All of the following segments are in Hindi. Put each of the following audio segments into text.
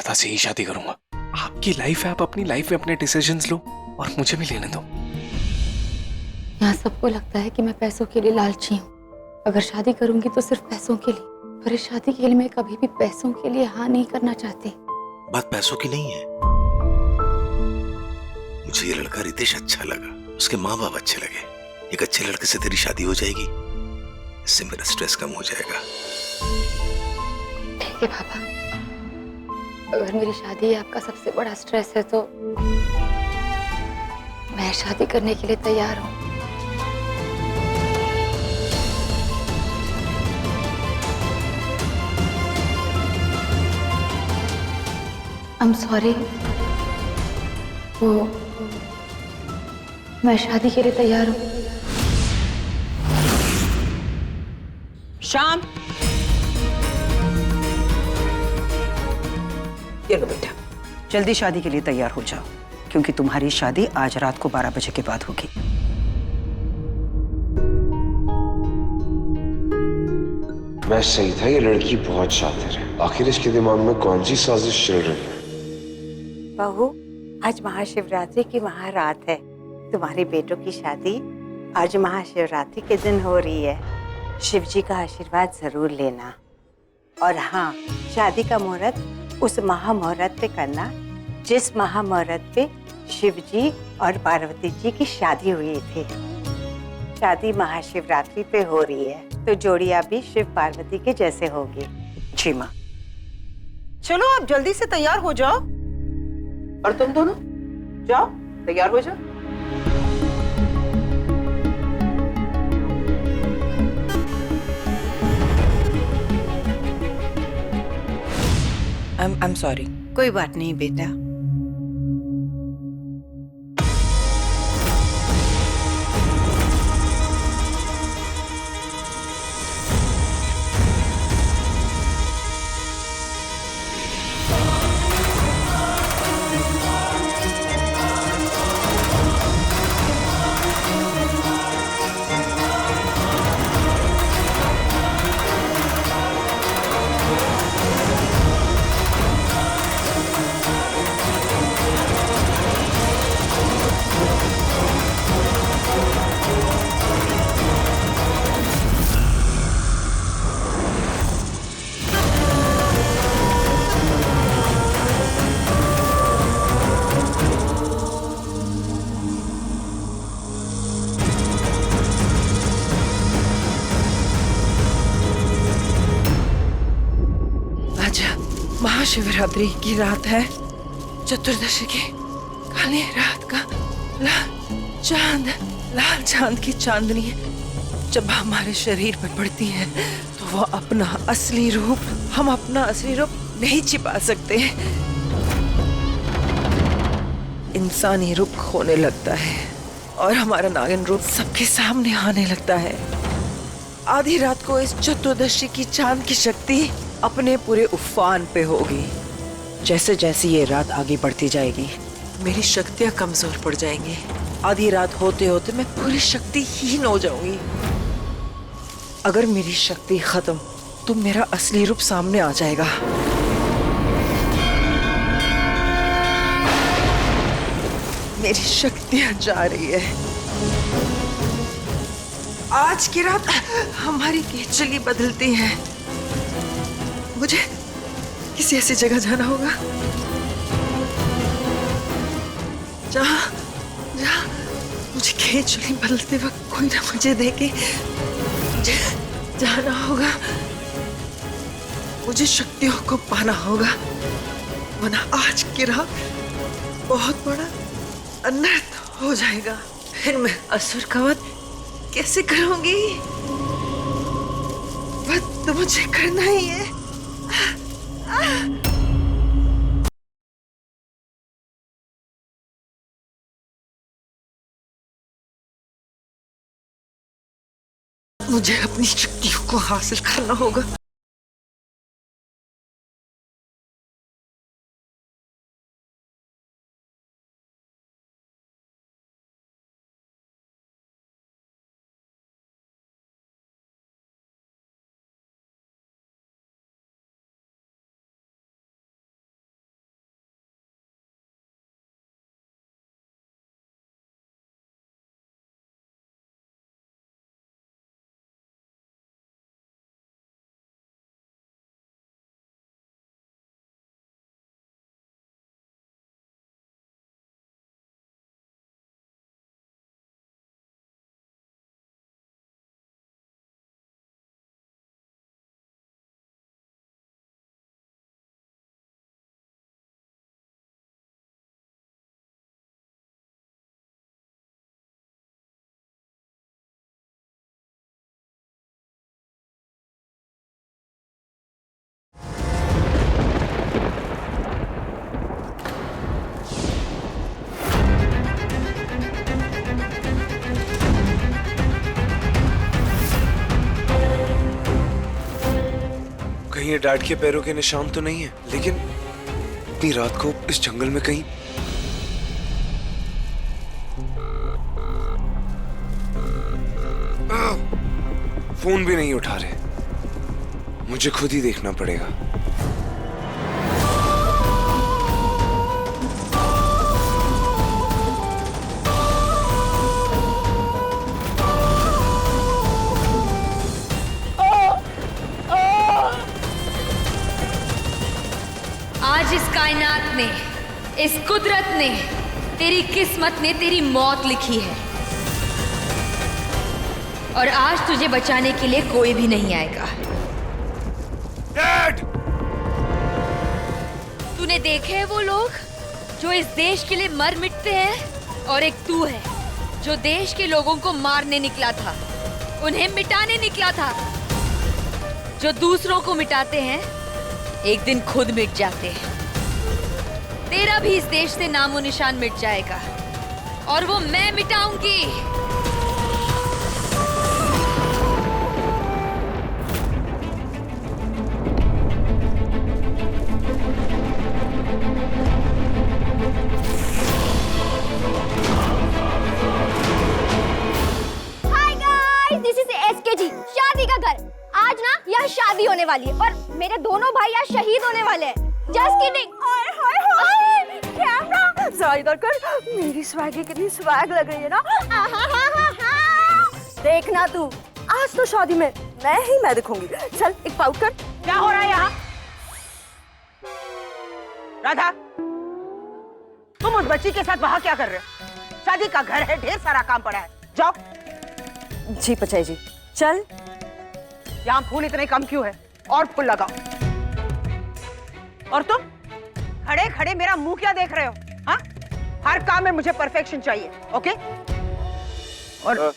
राधा से ही शादी करूंगा। आपकी लाइफ है, आप अपनी लाइफ में अपने डिसीजंस लो और मुझे भी लेने दो। यहाँ सबको लगता है कि मैं पैसों के लिए लालची हूँ। अगर शादी करूंगी तो सिर्फ पैसों के लिए, पर इस शादी के लिए मैं कभी भी पैसों के लिए हाँ नहीं करना चाहती। बात पैसों की नहीं है। मुझे ये लड़का रितेश अच्छा लगा, उसके माँ बाप अच्छे लगे। एक अच्छे लड़के से तेरी शादी हो जाएगी, इससे मेरा स्ट्रेस कम हो जाएगा। ठीक है पापा, अगर मेरी शादी आपका सबसे बड़ा स्ट्रेस है तो मैं शादी करने के लिए तैयार हूँ। I'm sorry, वो मैं शादी के लिए तैयार हूँ। शाम, ये लो बेटा, जल्दी शादी के लिए तैयार हो जाओ, क्योंकि तुम्हारी शादी आज रात को 12 बजे के बाद होगी। मैं सही था, ये लड़की बहुत शातिर है। आखिर इसके दिमाग में कौन सी साजिश चल रही है? बहू, आज महाशिवरात्रि की महारात है। तुम्हारे बेटों की शादी आज महाशिवरात्रि के दिन हो रही है। शिव जी का आशीर्वाद जरूर लेना। और हाँ, शादी का मुहूर्त उस महामुहूर्त पे करना जिस महामुहूर्त पे शिव जी और पार्वती जी की शादी हुई थी। शादी महाशिवरात्रि पे हो रही है तो जोड़ियां भी शिव पार्वती के जैसे होगी। जी माँ। चलो आप जल्दी से तैयार हो जाओ, और तुम दोनों जाओ तैयार हो जाओ। I'm sorry। कोई बात नहीं बेटा। आज महाशिवरात्रि की रात है, चतुर्दशी की काली रात का लाल चांद की चांदनी जब हमारे शरीर पे पड़ती है तो वो अपना असली रूप, हम अपना असली रूप नहीं छिपा सकते। इंसानी रूप खोने लगता है और हमारा नागिन रूप सबके सामने आने लगता है। आधी रात को इस चतुर्दशी की चांद की शक्ति अपने पूरे उफान पे होगी। जैसे जैसे ये रात आगे बढ़ती जाएगी मेरी शक्तियां कमजोर पड़ जाएंगी। आधी रात होते होते मैं पूरी शक्तिहीन हो जाऊंगी। अगर मेरी शक्ति खत्म तो मेरा असली रूप सामने आ जाएगा। मेरी शक्तियां जा रही है। आज की रात हमारी केचली बदलती है। मुझे किसी ऐसी जगह जाना होगा जहाँ मुझे केचली बदलते वक्त कोई ना मुझे देखे। मुझे जाना होगा, मुझे शक्तियों को पाना होगा, वरना आज की रात बहुत बड़ा अनर्थ हो जाएगा। फिर मैं असुर का वध कैसे करूंगी? वध तो मुझे करना ही है। मुझे अपनी शक्तियों को हासिल करना होगा। कहीं ये डैड के पैरों के निशान तो नहीं है, लेकिन इतनी रात को इस जंगल में कहीं फोन भी नहीं उठा रहे। मुझे खुद ही देखना पड़ेगा। आज इस कायनात ने, इस कुदरत ने, तेरी किस्मत ने तेरी मौत लिखी है और आज तुझे बचाने के लिए कोई भी नहीं आएगा। डैड! तूने देखे हैं वो लोग जो इस देश के लिए मर मिटते हैं, और एक तू है जो देश के लोगों को मारने निकला था, उन्हें मिटाने निकला था। जो दूसरों को मिटाते हैं एक दिन खुद मिट जाते हैं। तेरा भी इस देश से नामो निशान मिट जाएगा और वो मैं मिटाऊंगी। Hi guys, this is SKG, शादी का घर। आज ना यहाँ शादी होने वाली है और मेरे दोनों भाई यहाँ शहीद होने वाले हैं। Just kidding. Hi hi hi, camera जरा इधर कर। मेरी स्वैगी कितनी स्वैग लग रही है ना। देखना तू, आज तो शादी में मैं दिखूंगी। चल एक पाउट कर। क्या हो रहा है यहाँ? राधा, तुम उस बच्ची के साथ वहाँ क्या कर रहे हो? शादी का घर है, ढेर सारा काम पड़ा है। जाओ। जी पचाई जी, चल। यहाँ फूल इतने कम क्यों है? और फूल लगाओ। और तुम खड़े खड़े मेरा मुंह क्या देख रहे हो? हाँ, हर काम में मुझे परफेक्शन चाहिए। ओके? और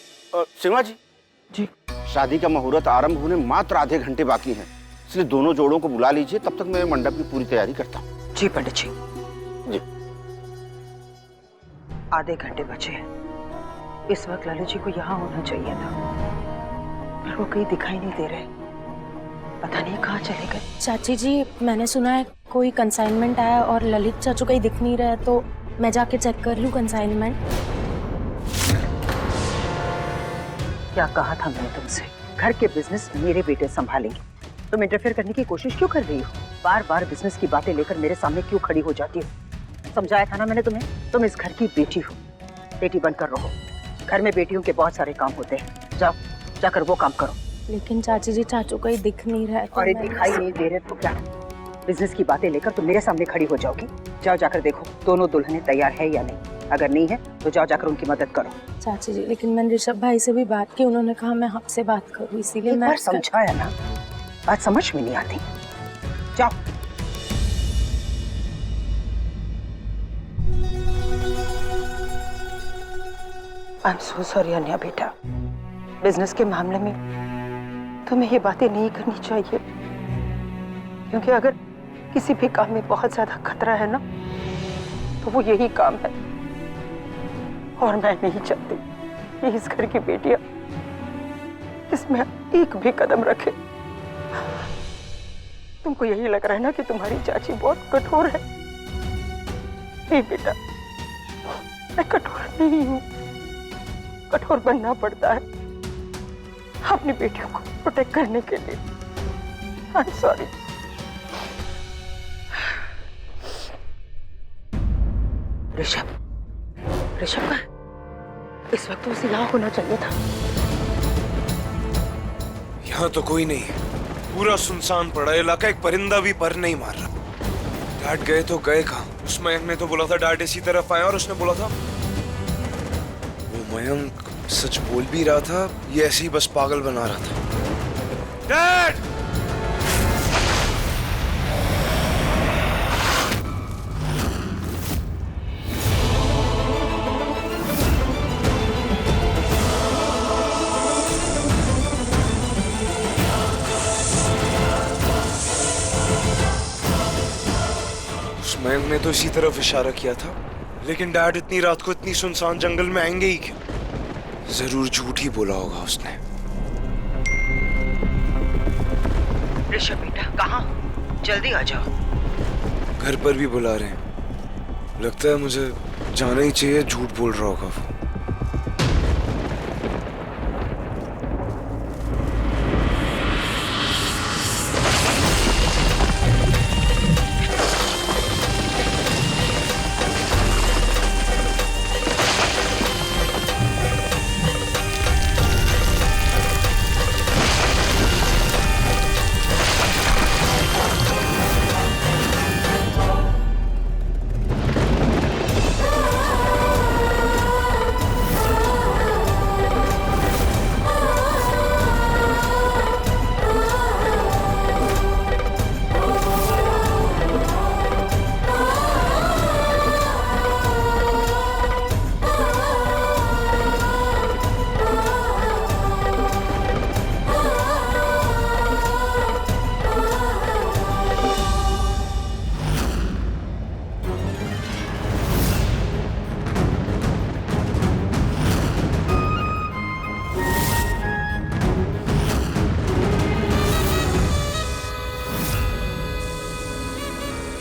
सिंहा जी, शादी का मुहूर्त आरंभ होने मात्र आधे घंटे बाकी हैं, इसलिए दोनों जोड़ों को बुला लीजिए। तब तक मैं मंडप की पूरी तैयारी करता हूँ। जी पंडित जी। जी। आधे घंटे बचे हैं। इस वक्त लालू जी को यहाँ होना चाहिए था, पर वो कहीं दिखाई नहीं दे रहे। पता नहीं कहाँ चले गए। चाची जी, मैंने सुना है कोई कंसाइनमेंट आया और ललित चाचू कहीं दिख नहीं रहा है, तो मैं जाके चेक कर लूं कंसाइनमेंट। क्या कहा था मैंने तुमसे? घर के बिजनेस मेरे बेटे संभालेंगे। तुम इंटरफेयर करने की कोशिश क्यों कर रही हो? बार बार बिजनेस की बातें लेकर मेरे सामने क्यों खड़ी हो जाती हो? समझाया था ना मैंने तुम्हें, तुम इस घर की बेटी हो, बेटी बनकर रहो। घर में बेटियों के बहुत सारे काम होते हैं। जाओ, जाकर वो काम करो। लेकिन चाची जी, चाचू कहीं दिख नहीं रहा है। तो और दिखाई नहीं दे रहे तो क्या? बिजनेस की बातें लेकर तुम मेरे सामने खड़ी हो जाओगी। जाओ, जाकर देखो दोनों दुल्हनें तैयार है या नहीं। अगर नहीं है तो जाओ, जाकर उनकी मदद करो। चाची जी, लेकिन मैंने ऋषभ भाई से भी बात की, उन्होंने कहा मैं आपसे बात करूं, इसीलिए मैं समझाया ना, बात समझ में नहीं आती। जाओ। आई एम सो सॉरी अन्या बेटा, बिजनेस के मामले में तुम्हें ये बातें नहीं करनी चाहिए, क्योंकि अगर किसी भी काम में बहुत ज्यादा खतरा है ना, तो वो यही काम है। और मैं नहीं चाहती कि इस घर की बेटियां इसमें एक भी कदम रखे। तुमको यही लग रहा है ना कि तुम्हारी चाची बहुत कठोर है। नहीं बेटा, मैं कठोर नहीं हूँ। कठोर बनना पड़ता है अपनी बेटियों को प्रोटेक्ट करने के लिए। आई एम सॉरी। ऋषभ, ऋषभ का इस वक्त तो उसे यहाँ होना चाहिए था। यहाँ तो कोई नहीं है, पूरा सुनसान पड़ा इलाका। एक परिंदा भी पर नहीं मार रहा। डैड गए तो गए कहाँ? उस मयंक ने तो बोला था डैड इसी तरफ आया, और उसने बोला था वो मयंक सच बोल भी रहा था, ये ऐसे ही बस पागल बना रहा था। डैड! मयंक ने तो इसी तरफ इशारा किया था, लेकिन डैड इतनी रात को इतनी सुनसान जंगल में आएंगे ही क्यों? जरूर झूठ ही बोला होगा उसने। ऋषभ बेटा, कहाँ? जल्दी आ जाओ। घर पर भी बुला रहे हैं। लगता है मुझे जाना ही चाहिए, झूठ बोल रहा होगा वो।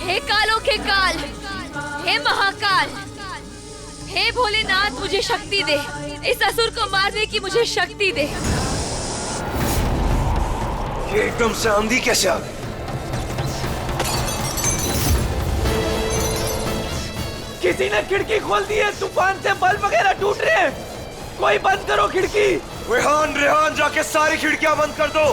हे कालों के काल, हे महाकाल, हे भोलेनाथ, मुझे शक्ति दे। इस असुर को मारने की मुझे शक्ति दे। ये एकदम से आंधी कैसे आ गई? किसी ने खिड़की खोल दी है, तूफान से बल्ब वगैरह टूट रहे हैं। कोई बंद करो खिड़की। रेहान, रेहान, जाके सारी खिड़कियां बंद कर दो।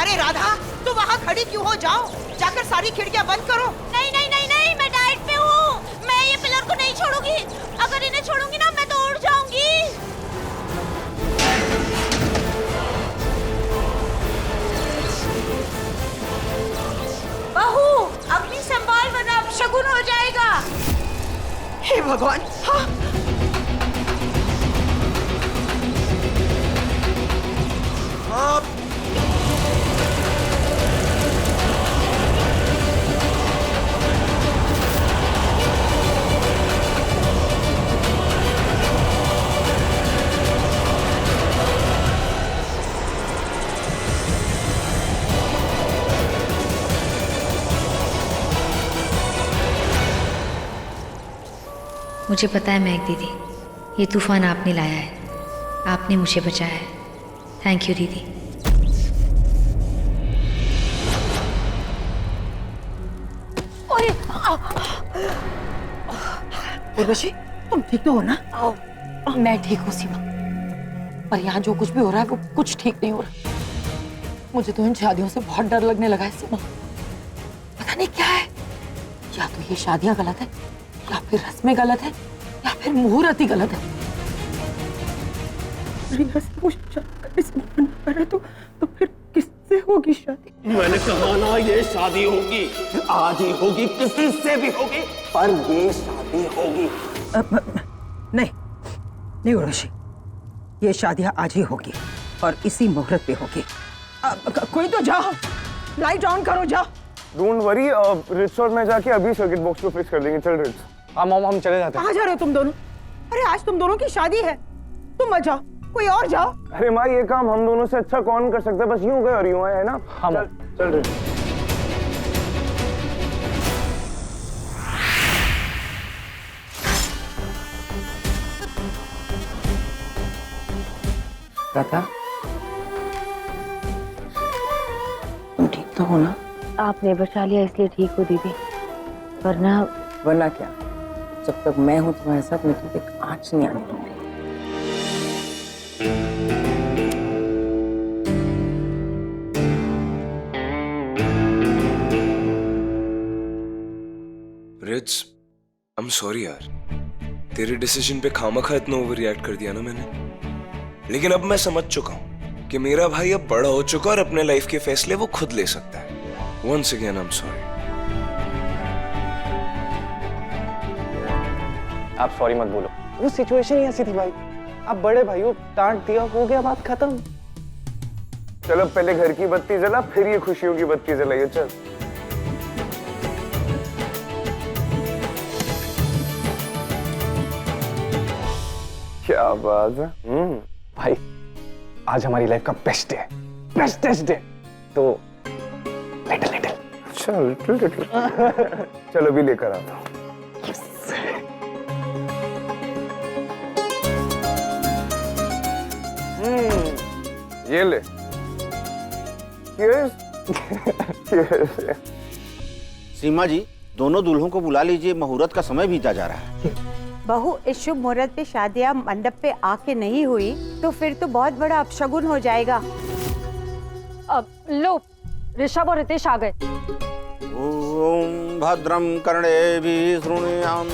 अरे राधा, तुम वहाँ खड़ी क्यों हो? जाओ, जाकर सारी खिड़कियाँ बंद करो। नहीं नहीं नहीं नहीं, मैं डाइट पे हूँ। मैं ये पिलर को नहीं छोड़ूंगी। अगर इन्हें छोड़ूंगी ना, मैं तो उड़ जाऊंगी। बहू, अपनी संभाल, वरना अपशगुन हो जाएगा। हे भगवान! हाँ। आप मुझे पता है महक दीदी, ये तूफान आपने लाया है, आपने मुझे बचाया है। थैंक यू दीदी। उर्वशी, तुम ठीक तो हो ना? मैं ठीक हूँ सीमा, पर यहाँ जो कुछ भी हो रहा है वो कुछ ठीक नहीं हो रहा। मुझे तो इन शादियों से बहुत डर लगने लगा है सीमा। पता नहीं क्या है, या तो ये शादियां गलत है, या फिर रस्में गलत है, या फिर मुहूर्त ही गलत है। रिया से मुझे शादी करने से मना कर रहा तो फिर किससे होगी शादी? मैंने कहा ना, ये शादी होगी, आज ही होगी, किसी से भी होगी, पर ये शादी होगी। नहीं उर्वशी, ये शादियां आज ही होगी और इसी मुहूर्त पे होगी। कोई तो जाओ, लाइट ऑन करो, जाओ। डोंट वरी, रिट्स और मैं जाके अभी सर्किट बॉक्स को फिक्स कर देंगे। चल रिट्स। हाँ मॉम, हम चले जाते हैं। कहाँ जा रहे हो तुम दोनों? अरे आज तुम दोनों की शादी है, तुम मत जाओ, कोई और जाओ। अरे माँ, ये काम हम दोनों से अच्छा कौन कर सकता है? बस यूं गए और यूं आए, है ना? हाँ चल, चल रिट्स। राधा, तुम ठीक तो हो ना? आपने बचा लिया इसलिए ठीक हो दीदी, वरना क्या? जब तक मैं हूं तुम्हारे साथ, मैं तुझे एक आंच नहीं आने दूंगी। रिट्स, आई एम सॉरी यार, तेरे डिसीजन पे खामखा इतना ओवर रिएक्ट कर दिया ना मैंने। लेकिन अब मैं समझ चुका हूं कि मेरा भाई अब बड़ा हो चुका और अपने लाइफ के फैसले वो खुद ले सकता है। Once again I am sorry. आप सॉरी मत बोलो, वो सिचुएशन ही ऐसी थी भाई। आप बड़े भाई हो, डांट दिया, हो गया, बात खत्म। चलो पहले घर की बत्ती जला, फिर ये खुशियों की बत्ती जलाइए। चल। क्या बात है। भाई आज हमारी लाइफ का बेस्ट डे है, बेस्टेस्ट डे। तो लिटिल लिटिल, अच्छा लिटिल लिटिल चलो भी लेकर आता हूँ। ये ले। Cheers. Cheers. सीमा जी, दोनों दूल्हों को बुला लीजिए, मुहूर्त का समय बीता जा रहा है। बहू, इस शुभ मुहूर्त पे शादियां मंडप पे आके नहीं हुई तो फिर तो बहुत बड़ा अपशगुन हो जाएगा। अब लो, ऋषभ और रितेश आ गए। ओम भद्रम कर्णेभिः शृणुयाम